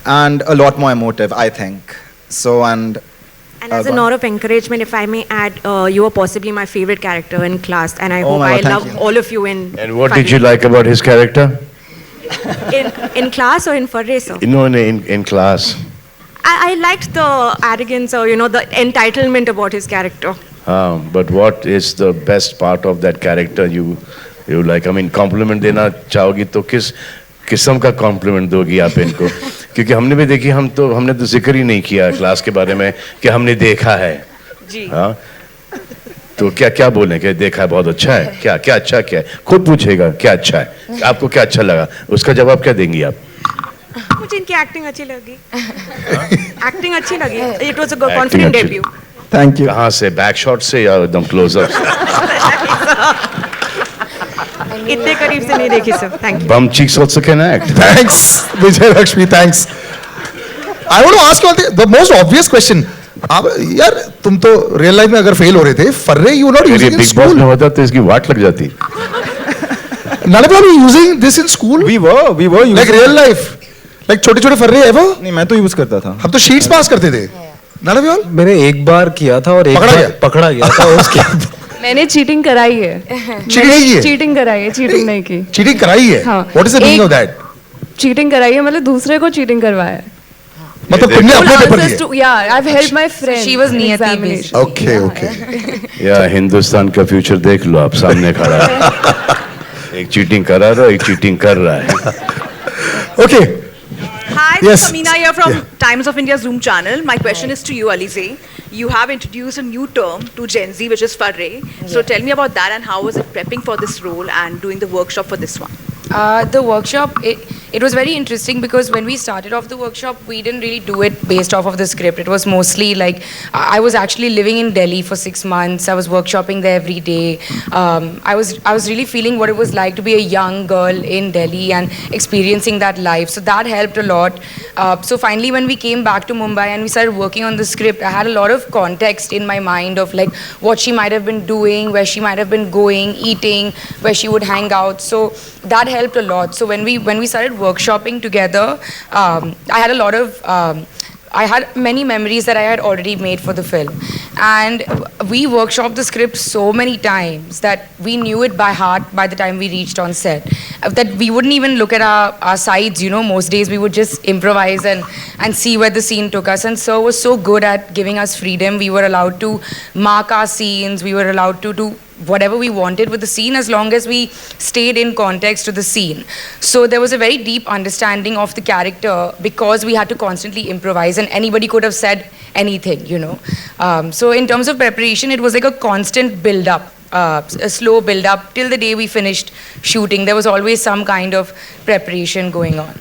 and a lot more emotive, I think. So, and as a note of encouragement, if I may add, you were possibly my favorite character in class, and I Oh hope my I God, love thank you. all of you in. And what FARREY. did you like about his character? In class or in FARREY, sir? No, in class. I liked the arrogance or the entitlement about his character. But what is the best part of that character you like? I mean, compliment देना चाहोगी तो किस किस्म का compliment दोगी आप इनको? क्योंकि हमने भी देखी हमने तो जिक्र ही नहीं किया क्लास के बारे में कि हमने देखा है. जी. हाँ. तो क्या बोलें कि देखा है बहुत अच्छा है क्या अच्छा क्या है खुद पूछेगा क्या अच्छा है आपको क्या अच्छा लगा उसका जवाब क्या देंगी आप मुझे इनकी एक्टिंग अच्छी लगी. एक्टिंग अच्छी लगी. It was a confident debut. Thank you. कहाँ से बैक शॉट से या एकदम क्लोजअप इतने करीब से नहीं देखी sir. Thank you. Bomb cheeks also can act. Thanks, Vijay Lakshmi. Thanks. I want to ask you the most obvious question. आप यार तुम तो रियल लाइफ में अगर फेल हो रहे थे फर्रे you not using in Bigg Boss school में होता तो इसकी वाट लग जाती. None of you are using this in school? We were using Like real life? Like छोटे-छोटे फर्रे ever? नहीं, मैं तो यूज करता था. हम तो शीट्स पास करते थे. None of you all? मैंने एक बार किया था और एक बार पकड़ा गया था उसके. मैंने चीटिंग कराई है. चीटिंग नहीं की है? चीटिंग कराई है, चीटिंग नहीं की. चीटिंग कराई है? हाँ. What is the meaning of that? Cheating कराई है मतलब दूसरे को चीटिंग करवाया है. मतलब तुमने अपने पेपर दिए? Yeah, I've helped my friend. She was niyati based. Okay. या हिंदुस्तान का फ्यूचर देख लो आप सामने खड़ा है. एक चीटिंग करा रहा है एक चीटिंग कर रहा है. Okay. Hi, Yes. this is Amina here from Yeah. Times of India's Zoom channel. My question is to you, Alizeh. You have introduced a new term to Gen Z, which is FARREY. So tell me about that and how was it prepping for this role and doing the workshop for this one? The workshop, it was very interesting because when we started off the workshop, we didn't really do it based off of the script. It was mostly like, I was actually living in Delhi for 6 months. I was workshopping there every day. I was really feeling what it was like to be a young girl in Delhi and experiencing that life. So that helped a lot. So finally, when we came back to Mumbai and we started working on the script, I had a lot of context in my mind of like what she might have been doing, where she might have been going, eating, where she would hang out. So that helped a lot. So when we started workshopping together, I had a lot of I had many memories that I had already made for the film, and we workshopped the script so many times that we knew it by heart by the time we reached on set, that we wouldn't even look at our sides, most days we would just improvise and see where the scene took us. And Sir was so good at giving us freedom. We were allowed to mark our scenes, we were allowed to do whatever we wanted with the scene as long as we stayed in context to the scene. So there was a very deep understanding of the character because we had to constantly improvise and anybody could have said anything, So in terms of preparation, it was like a constant build-up, a slow build-up till the day we finished shooting. There was always some kind of preparation going on.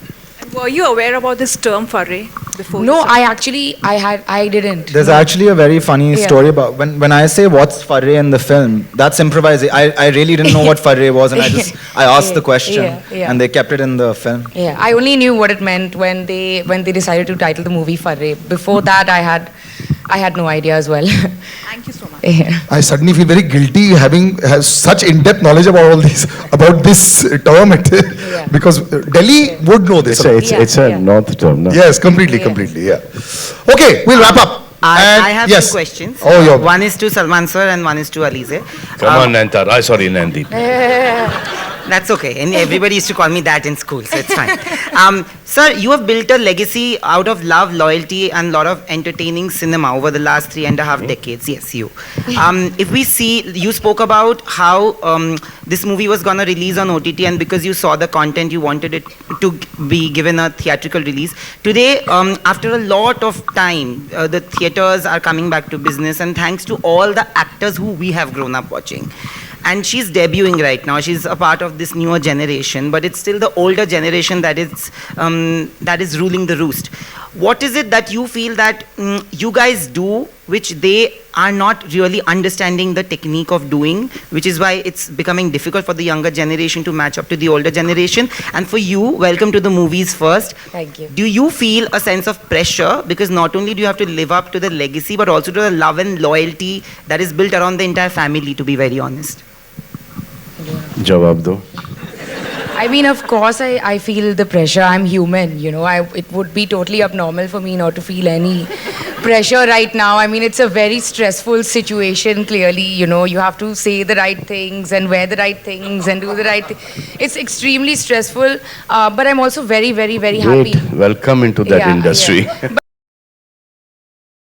Were you aware about this term FARREY before? No, I didn't. There's actually a very funny story about when I say what's FARREY in the film, that's improvising. I really didn't know what FARREY was, and I asked the question, and they kept it in the film. Yeah, I only knew what it meant when they decided to title the movie FARREY. Before that, I had no idea as well. Thank you so much. Yeah. I suddenly feel very guilty having such in-depth knowledge about about this term, because Delhi would know this. It's a north term. No? Yes, completely, yeah. Okay, we'll wrap up. I have two questions. Oh, one is to Salman sir and one is to Alizeh. Come on, Nantar. Sorry, Nandi. That's okay. And everybody used to call me that in school, so it's fine. Sir, you have built a legacy out of love, loyalty, and a lot of entertaining cinema over the last 3.5 decades. Yes, you. If we see, you spoke about how this movie was going to release on OTT, and because you saw the content, you wanted it to be given a theatrical release. Today, after a lot of time, the theaters are coming back to business, and thanks to all the actors who we have grown up watching. And she's debuting right now. She's a part of this newer generation, but it's still the older generation that is ruling the roost. What is it that you feel that you guys do, which they are not really understanding the technique of doing, which is why it's becoming difficult for the younger generation to match up to the older generation? And for you, welcome to the movies first. Thank you. Do you feel a sense of pressure? Because not only do you have to live up to the legacy, but also to the love and loyalty that is built around the entire family, to be very honest. जवाब दो. I mean, of course, I feel the pressure. I'm human, you know. It would be totally abnormal for me not to feel any pressure right now. I mean, it's a very stressful situation, clearly. You know, you have to say the right things and wear the right things and do the right thing. It's extremely stressful, but I'm also very, very, very happy. Welcome into that industry. Yeah.